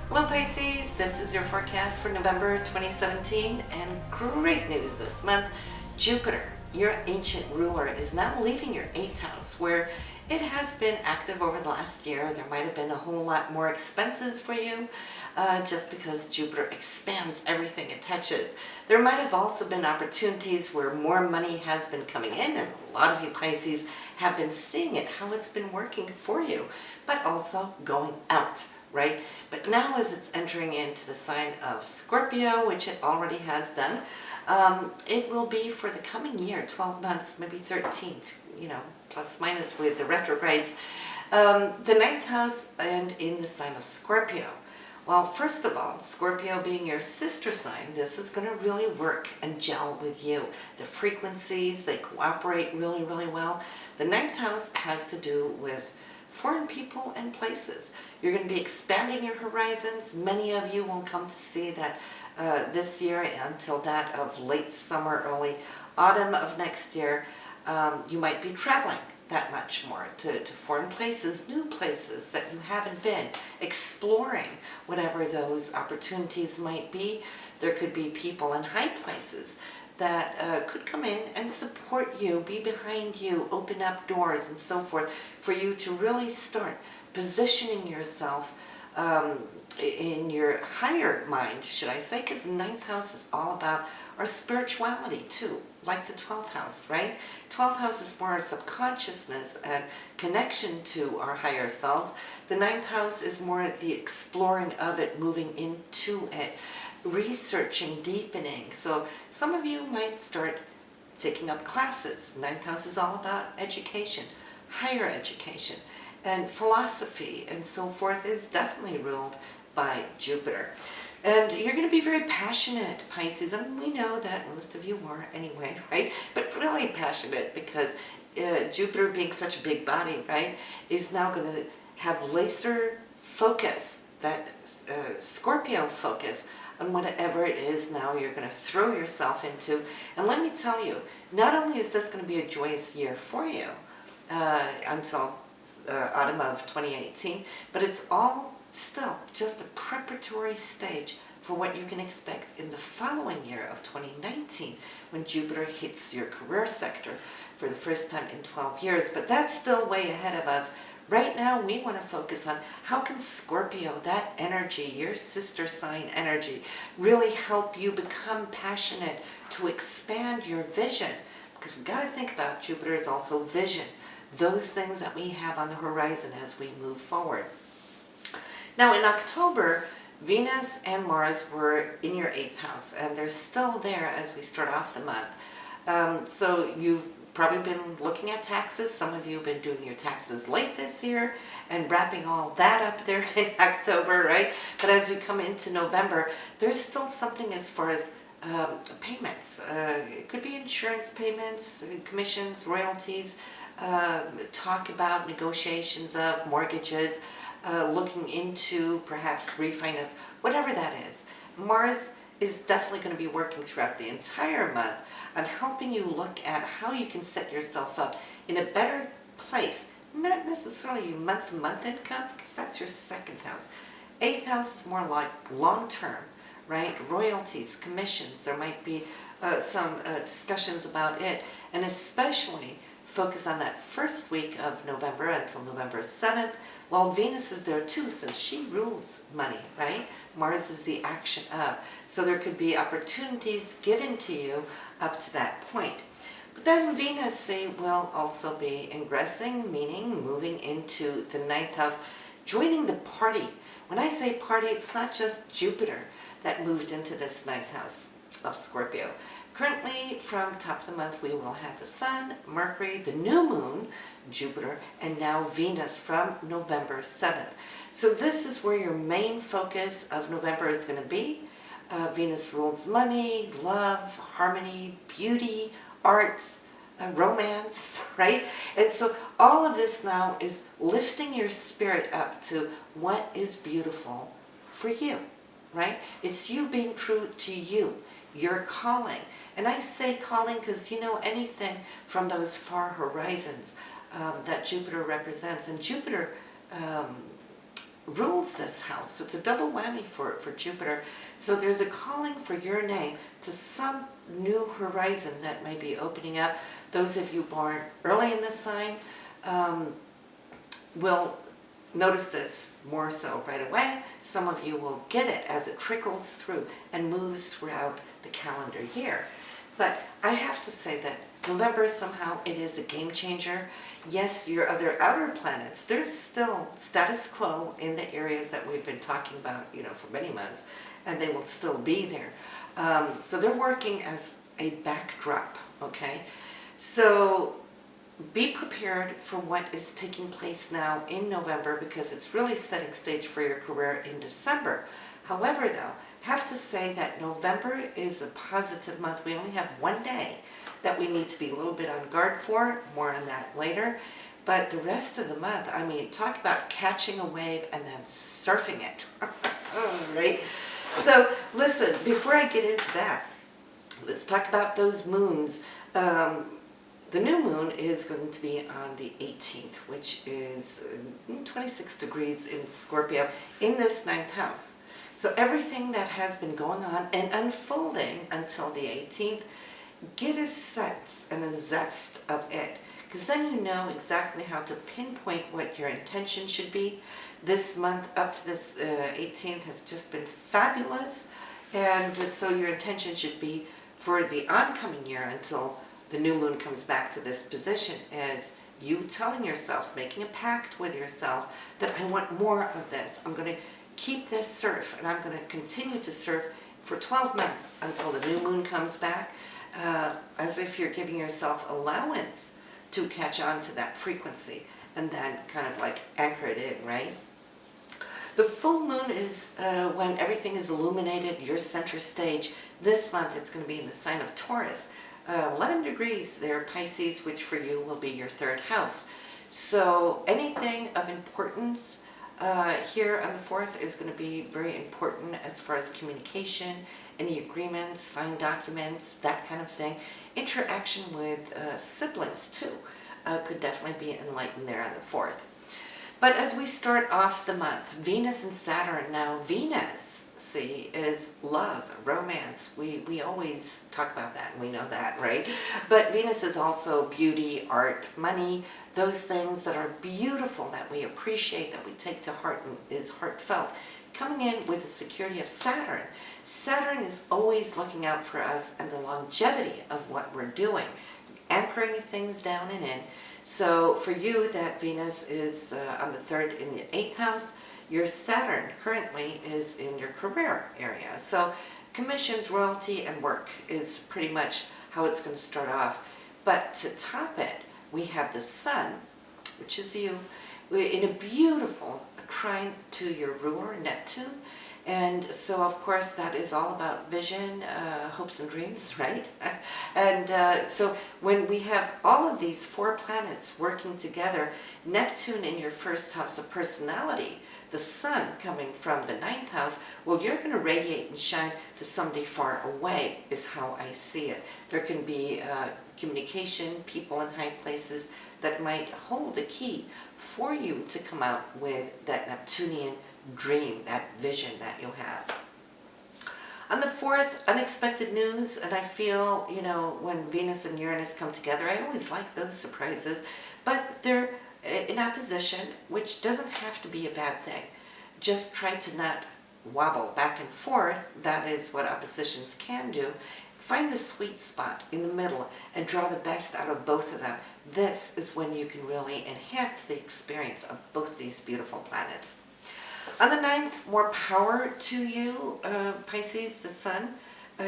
Hello Pisces, this is your forecast for November 2017, and great news this month. Jupiter, your ancient ruler, is now leaving your 8th house, where it has been active over the last year. There might have been a whole lot more expenses for you, just because Jupiter expands everything it touches. There might have also been opportunities where more money has been coming in, and a lot of you Pisces have been seeing it, how it's been working for you, but also going out. Right? But now as it's entering into the sign of Scorpio, which it already has done, it will be for the coming year, 12 months, maybe 13th, plus minus with the retrogrades, the 9th house and in the sign of Scorpio. Well, first of all, Scorpio being your sister sign, this is going to really work and gel with you. The frequencies, they cooperate really, really well. The 9th house has to do with foreign people and places. You're going to be expanding your horizons. Many of you won't come to see that this year until that of late summer, early autumn of next year. You might be traveling that much more to foreign places, new places that you haven't been, exploring whatever those opportunities might be. There could be people in high places that could come in and support you, be behind you, open up doors and so forth, for you to really start positioning yourself in your higher mind, should I say, because the 9th house is all about our spirituality too, like the 12th house, right? 12th house is more our subconsciousness and connection to our higher selves. The 9th house is more the exploring of it, moving into it, researching, deepening. So some of you might start taking up classes. 9th house is all about education, higher education, and philosophy and so forth is definitely ruled by Jupiter. And you're going to be very passionate, Pisces, and we know that most of you are anyway, right? But really passionate because Jupiter, being such a big body, right, is now going to have laser focus, that Scorpio focus on whatever it is now you're going to throw yourself into. And let me tell you, not only is this going to be a joyous year for you until autumn of 2018, but it's all still just a preparatory stage for what you can expect in the following year of 2019, when Jupiter hits your career sector for the first time in 12 years. But that's still way ahead of us. Right now, we want to focus on how can Scorpio, that energy, your sister sign energy, really help you become passionate to expand your vision. Because we've got to think about Jupiter is also vision, those things that we have on the horizon as we move forward. Now in October, Venus and Mars were in your 8th house, and they're still there as we start off the month. So you've probably been looking at taxes. Some of you have been doing your taxes late this year and wrapping all that up there in October, right? But as we come into November, there's still something as far as payments. It could be insurance payments, commissions, royalties, talk about negotiations of mortgages, looking into perhaps refinance, whatever that is. Mars is definitely going to be working throughout the entire month on helping you look at how you can set yourself up in a better place. Not necessarily your month-to-month income, because that's your 2nd house. 8th house is more like long-term, right? Royalties, commissions, there might be some discussions about it, and especially focus on that first week of November until November 7th. Well, Venus is there too, since she rules money, right? Mars is the action of. So there could be opportunities given to you up to that point. But then Venus, say, will also be ingressing, meaning moving into the 9th house, joining the party. When I say party, it's not just Jupiter that moved into this 9th house of Scorpio. Currently, from top of the month, we will have the Sun, Mercury, the new moon, Jupiter, and now Venus from November 7th. So this is where your main focus of November is going to be. Venus rules money, love, harmony, beauty, arts, romance, right? And so all of this now is lifting your spirit up to what is beautiful for you, right? It's you being true to you, your calling. And I say calling because, anything from those far horizons that Jupiter represents. And Jupiter rules this house. So it's a double whammy for Jupiter. So there's a calling for your name to some new horizon that may be opening up. Those of you born early in the sign will notice this more so right away. Some of you will get it as it trickles through and moves throughout the calendar year. But I have to say that November, somehow it is a game changer. Yes, your other outer planets, there's still status quo in the areas that we've been talking about, for many months, and they will still be there. So they're working as a backdrop, okay? So be prepared for what is taking place now in November, because it's really setting stage for your career in December. However, though, have to say that November is a positive month. We only have one day that we need to be a little bit on guard for. More on that later. But the rest of the month, I mean, talk about catching a wave and then surfing it. Right? So listen, before I get into that, let's talk about those moons. The new moon is going to be on the 18th, which is 26 degrees in Scorpio in this 9th house. So everything that has been going on and unfolding until the 18th, get a sense and a zest of it, because then you know exactly how to pinpoint what your intention should be. This month up to this 18th has just been fabulous, and so your intention should be for the oncoming year until the new moon comes back to this position as you telling yourself, making a pact with yourself that I want more of this. I'm going to keep this surf, and I'm going to continue to surf for 12 months until the new moon comes back, as if you're giving yourself allowance to catch on to that frequency and then kind of like anchor it in, right? The full moon is when everything is illuminated, your center stage. This month it's going to be in the sign of Taurus. 11 degrees there, Pisces, which for you will be your 3rd house. So anything of importance here on the 4th is going to be very important as far as communication, any agreements, signed documents, that kind of thing. Interaction with siblings too could definitely be enlightened there on the 4th. But as we start off the month, Venus and Saturn. Now Venus, see, is love, romance. We always talk about that, and we know that, right? But Venus is also beauty, art, money, those things that are beautiful, that we appreciate, that we take to heart and is heartfelt. Coming in with the security of Saturn. Saturn is always looking out for us and the longevity of what we're doing, anchoring things down and in. So for you, that Venus is on the 3rd in the 8th house. Your Saturn currently is in your career area. So commissions, royalty, and work is pretty much how it's going to start off. But to top it, we have the Sun, which is you, in a beautiful trine to your ruler, Neptune. And so, of course, that is all about vision, hopes and dreams, right? And so when we have all of these 4 planets working together, Neptune in your 1st house of personality, the Sun coming from the 9th house, well, you're going to radiate and shine to somebody far away, is how I see it. There can be communication, people in high places that might hold the key for you to come out with that Neptunian dream, that vision that you have. On the 4th, unexpected news, and I feel, when Venus and Uranus come together, I always like those surprises, but they're in opposition, which doesn't have to be a bad thing. Just try to not wobble back and forth. That is what oppositions can do. Find the sweet spot in the middle and draw the best out of both of them. This is when you can really enhance the experience of both these beautiful planets. On the 9th, more power to you, Pisces. The Sun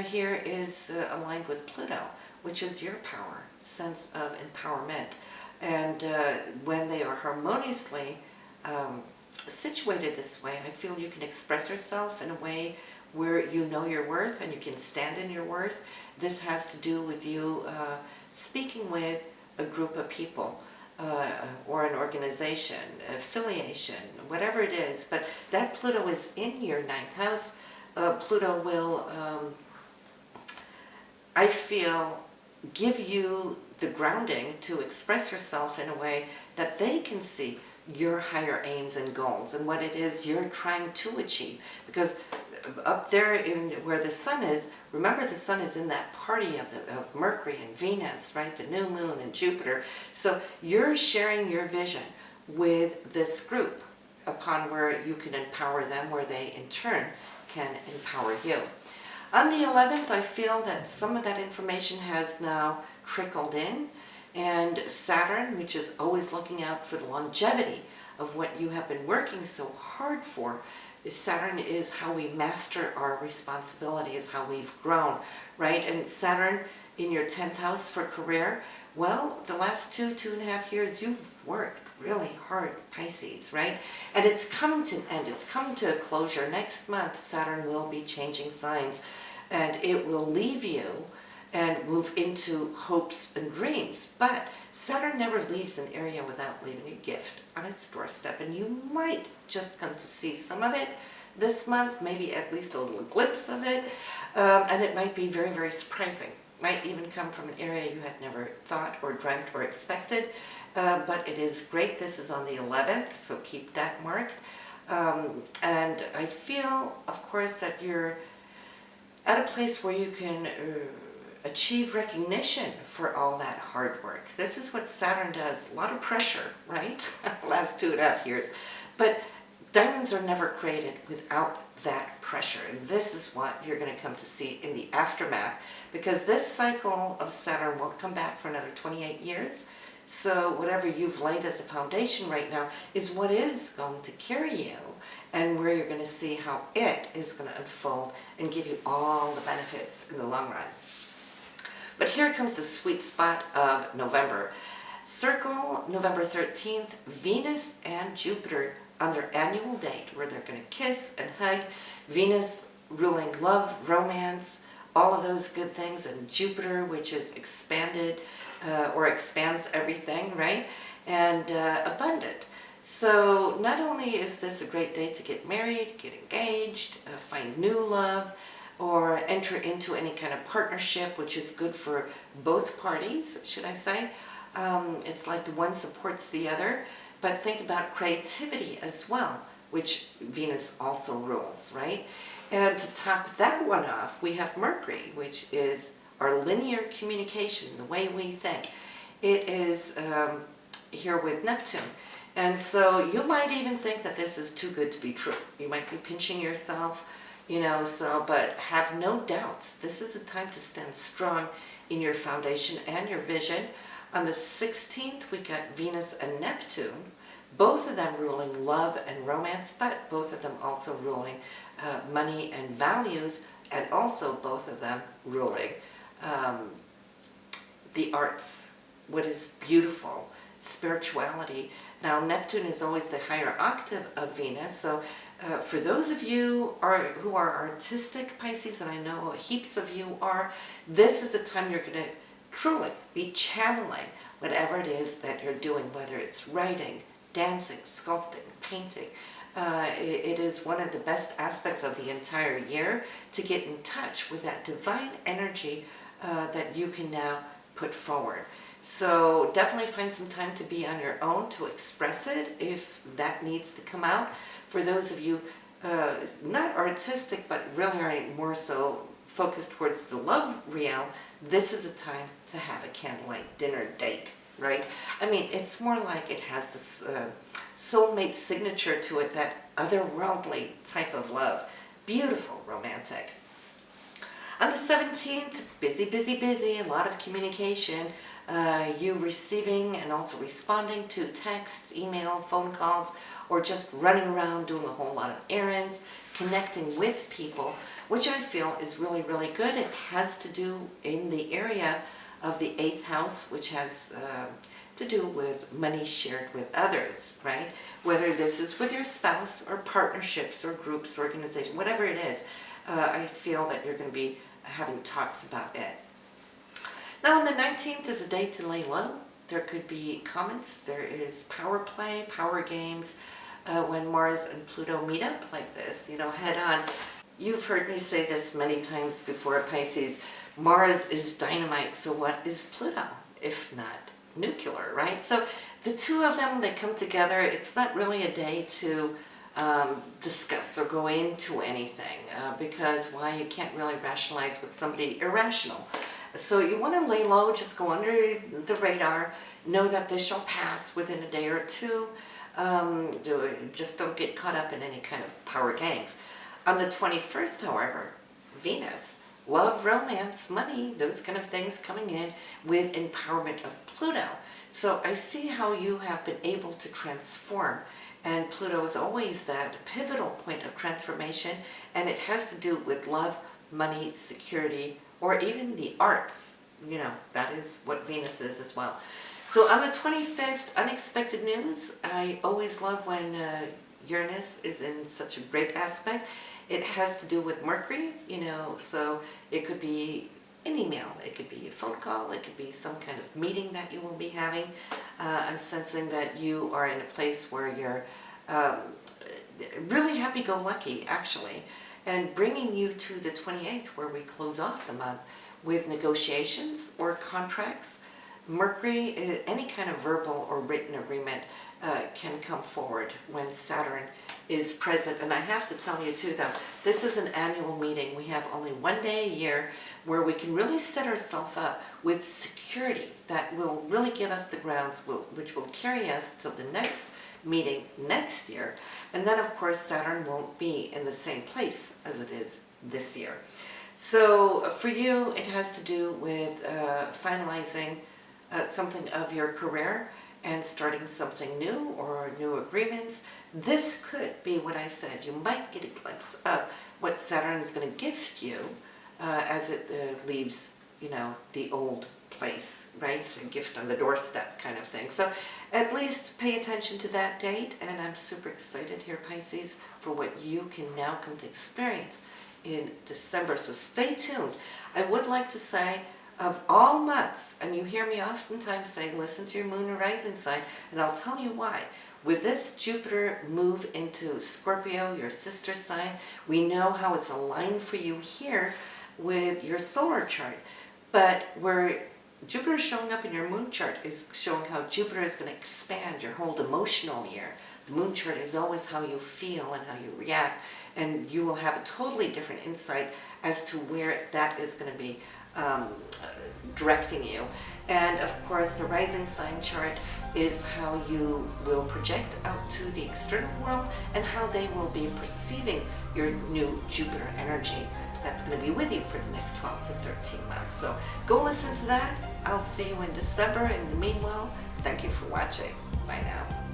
here is aligned with Pluto, which is your power, sense of empowerment. And when they are harmoniously situated this way, I feel you can express yourself in a way where you know your worth and you can stand in your worth. This has to do with you speaking with a group of people or an organization, affiliation, whatever it is. But that Pluto is in your 9th house. Pluto will, I feel, give you the grounding to express yourself in a way that they can see your higher aims and goals and what it is you're trying to achieve. Because up there in where the sun is, remember the sun is in that party of Mercury and Venus, right? The new moon and Jupiter. So you're sharing your vision with this group upon where you can empower them, where they in turn can empower you. On the 11th, I feel that some of that information has now trickled in, and Saturn, which is always looking out for the longevity of what you have been working so hard for, Saturn is how we master our responsibility, is how we've grown, right? And Saturn in your 10th house for career, well, the last 2.5 years, you've worked really hard, Pisces, right? And it's coming to an end. It's coming to a closure. Next month, Saturn will be changing signs, and it will leave you and move into hopes and dreams. But Saturn never leaves an area without leaving a gift on its doorstep, and you might just come to see some of it this month, maybe at least a little glimpse of it, and it might be very, very surprising. Might even come from an area you had never thought or dreamt or expected, but it is great. This is on the 11th, so keep that marked. And I feel, of course, that you're at a place where you can achieve recognition for all that hard work. This is what Saturn does. A lot of pressure, right? Last 2.5 years. But diamonds are never created without that pressure. And this is what you're going to come to see in the aftermath, because this cycle of Saturn won't come back for another 28 years. So whatever you've laid as a foundation right now is what is going to carry you, and where you're going to see how it is going to unfold and give you all the benefits in the long run. But here comes the sweet spot of November. Circle November 13th, Venus and Jupiter on their annual date, where they're going to kiss and hug. Venus ruling love, romance, all of those good things, and Jupiter, which is expanded or expands everything, right? And abundant. So not only is this a great day to get married, get engaged, find new love, or enter into any kind of partnership, which is good for both parties, should I say. It's like the one supports the other. But think about creativity as well, which Venus also rules, right? And to top that one off, we have Mercury, which is our linear communication, the way we think. It is here with Neptune. And so you might even think that this is too good to be true. You might be pinching yourself, you know, but have no doubts. This is a time to stand strong in your foundation and your vision. On the 16th, we got Venus and Neptune, both of them ruling love and romance, but both of them also ruling money and values, and also both of them ruling the arts, what is beautiful, spirituality. Now, Neptune is always the higher octave of Venus, so for those of you who are artistic Pisces, and I know heaps of you are, this is the time you're going to truly be channeling whatever it is that you're doing, whether it's writing, dancing, sculpting, painting. It is one of the best aspects of the entire year to get in touch with that divine energy that you can now put forward. So definitely find some time to be on your own to express it if that needs to come out. For those of you not artistic, but really are more so focused towards the love realm, this is a time to have a candlelight dinner date, right? I mean, it's more like it has this soulmate signature to it, that otherworldly type of love. Beautiful, romantic. On the 17th, busy, busy, busy, a lot of communication. You receiving and also responding to texts, email, phone calls, or just running around doing a whole lot of errands, connecting with people, which I feel is really, really good. It has to do in the area of the 8th house, which has to do with money shared with others, right? Whether this is with your spouse or partnerships or groups, organizations, whatever it is, I feel that you're going to be having talks about it. Now on the 19th is a day to lay low. There could be comments, there is power play, power games, when Mars and Pluto meet up like this, you know, head on. You've heard me say this many times before, Pisces. Mars is dynamite, so what is Pluto, if not nuclear, right? So the two of them, they come together. It's not really a day to discuss or go into anything because why, you can't really rationalize with somebody irrational. So you want to lay low, just go under the radar, know that this shall pass within a day or two. Just don't get caught up in any kind of power games. On the 21st, however, Venus, love, romance, money, those kind of things coming in with empowerment of Pluto. So I see how you have been able to transform, and Pluto is always that pivotal point of transformation, and it has to do with love, money, security, or even the arts. You know, that is what Venus is as well. So on the 25th, unexpected news. I always love when Uranus is in such a great aspect. It has to do with Mercury, you know, so it could be an email, it could be a phone call, it could be some kind of meeting that you will be having. I'm sensing that you are in a place where you're really happy-go-lucky, actually, and bringing you to the 28th, where we close off the month with negotiations or contracts. Mercury, any kind of verbal or written agreement can come forward when Saturn is present. And I have to tell you too, though, this is an annual meeting. We have only one day a year where we can really set ourselves up with security that will really give us the grounds, which will carry us to the next meeting next year. And then, of course, Saturn won't be in the same place as it is this year. So for you, it has to do with finalizing something of your career and starting something new or new agreements. This could be what I said. You might get a glimpse of what Saturn is going to gift you as it leaves, you know, the old place, right? A gift on the doorstep kind of thing. So at least pay attention to that date, and I'm super excited here, Pisces, for what you can now come to experience in December. So stay tuned. I would like to say, of all months, and you hear me oftentimes say, listen to your moon or rising sign, and I'll tell you why. With this Jupiter move into Scorpio, your sister sign, we know how it's aligned for you here with your solar chart. But where Jupiter is showing up in your moon chart is showing how Jupiter is going to expand your whole emotional year. The moon chart is always how you feel and how you react, and you will have a totally different insight as to where that is going to be directing you. And of course, the rising sign chart is how you will project out to the external world and how they will be perceiving your new Jupiter energy that's going to be with you for the next 12 to 13 months. So go listen to that. I'll see you in December. In the meanwhile, thank you for watching. Bye now.